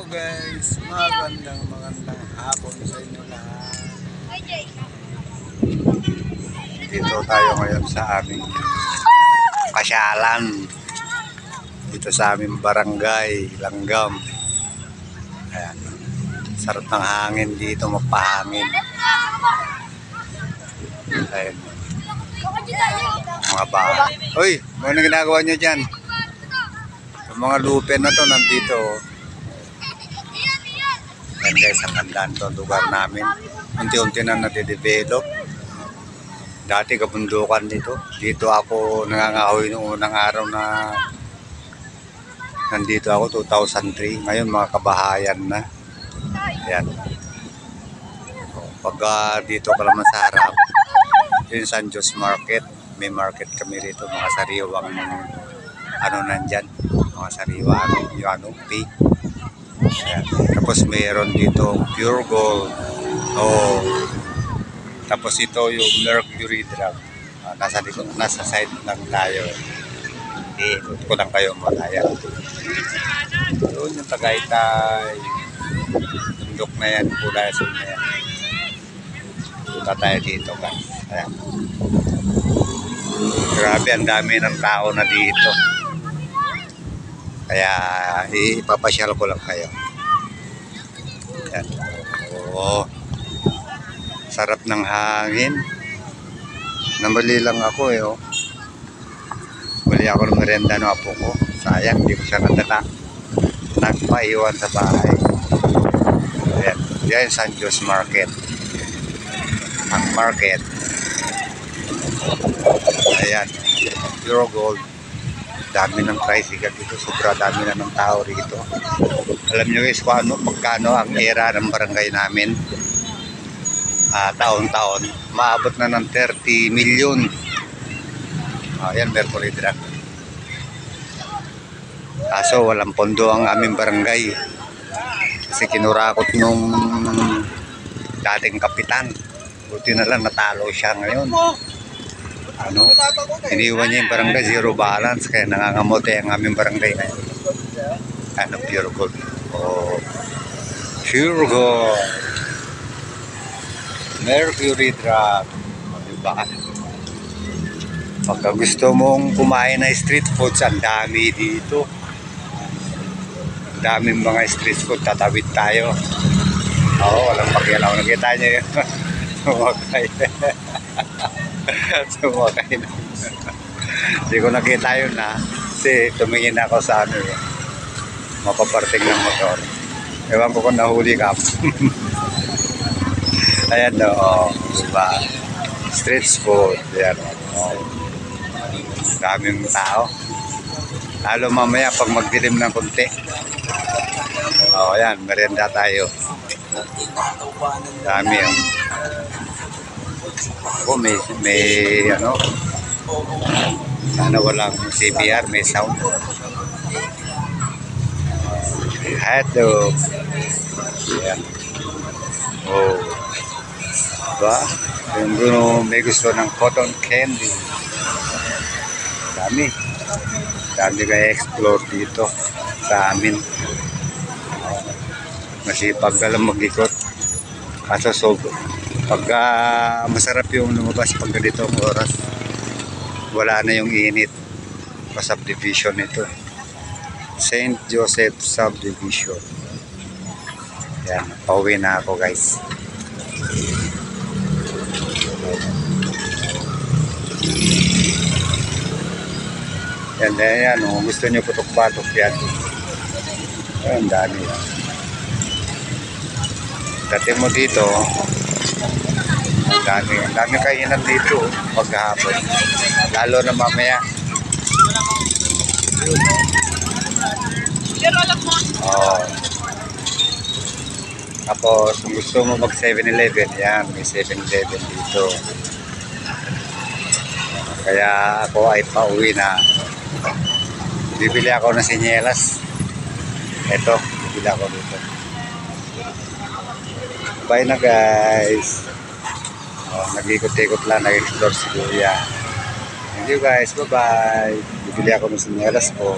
guys, magandang hapon sa inyo lahat. Dito tayo ngayon sa aming pasyalan. Dito sa aming barangay, Langgam. Ayan. Sarap ng hangin dito, mapahangin. Ayan. Mga baka. Uy, ano ginagawa nyo dyan? Yung mga lupin na to nandito. Yan guys, ang handaan to, lugar namin. Unti-unti na nade-develop. Dati kabundukan dito. Dito ako nangangahoy noong unang araw na nandito ako, 2003. Ngayon mga kabahayan na. Yan. Pag dito ka naman sa harap, yung San Jose Market. May market kami rito, mga sariwang ano nandyan. Mga sariwa, yung pig. Ayan. Tapos mayroon dito pure gold. Oh. Tapos ito yung mercury drug. Nasa likod, nasa side lang tayo. Ikot ko lang kayo malaya. Doon yung Tagaytay. Tundok na yan, Pulayason na yan. Punta tayo dito guys. Ayan. Grabe, ang dami ng tao na dito. Kaya ipapasyal ko lang kayo. Yan. Oo. Sarap ng hangin. Namali lang ako eh. Oh. Bali ako ng merenda ng apo ko. Sayang, hindi ko siya nadala. Nagpaiwan sa bahay. Ayan. Yan San Jose Market. Ang market. Ayan. Pure gold. Dami ng tricycle dito, sobra dami na ng tao rito. Alam nyo guys kung ano, magkano ang era ng barangay namin taon-taon, maabot na ng 30 million. Ayan, mercury drug. Kaso walang pondo ang aming barangay kasi kinurakot nung dating kapitan. Buti na lang natalo siya ngayon. Ano, iniwan niya yung barangay, zero balance, kaya nangangamote ang aming barangay ngayon. Ano, pure gold. Oh, pure gold. Mercury drug. Diba? Pagka gusto mong kumain na street foods, ang dami dito. Ang daming mga street food, tatawid tayo. Oo, walang pakialaw. Nakita niyo yun. Sumakay. Sumakay na. Hindi ko nakita yun na. Kasi tumingin ako sa ano yun. Mapaparting ng motor. Ewan ko kung nahuli ka. Ayan o. Diba? Street food. Ayan o. Daming tao. Lalo mamaya pag magdilim ng konti. O ayan. Merienda tayo. Dami o. Ako may ano, sana walang CPR, may sound. Hello. Ayan. Oh. Diba? Yung Bruno may gusto ng cotton candy. Dami. Dami kaya explore dito sa amin. Masipag ka lang mag-ikot. Kaso pagka masarap yung lumabas pag ganito ang oras, wala na yung init. Pa-subdivision ito. St. Joseph Subdivision. Yan, pauwi na ako guys. Yan, yan, oh, gusto nyo putok-patok yan. Yan, dami yan. Dati mo dito, ang dami kainan dito paghapon, lalo na mamaya. Oh. Tapos kung gusto mo mag 7-Eleven, yan, may 7-Eleven dito. Kaya ako ay pauwi na. Bibili ako ng sinyelas. Ito, bibili ako dito. Bye na guys. Nag-ikot-ikot lang, nag-explore si Kuya. Thank you guys, bye-bye. Bibili ako ng sinyelas ko.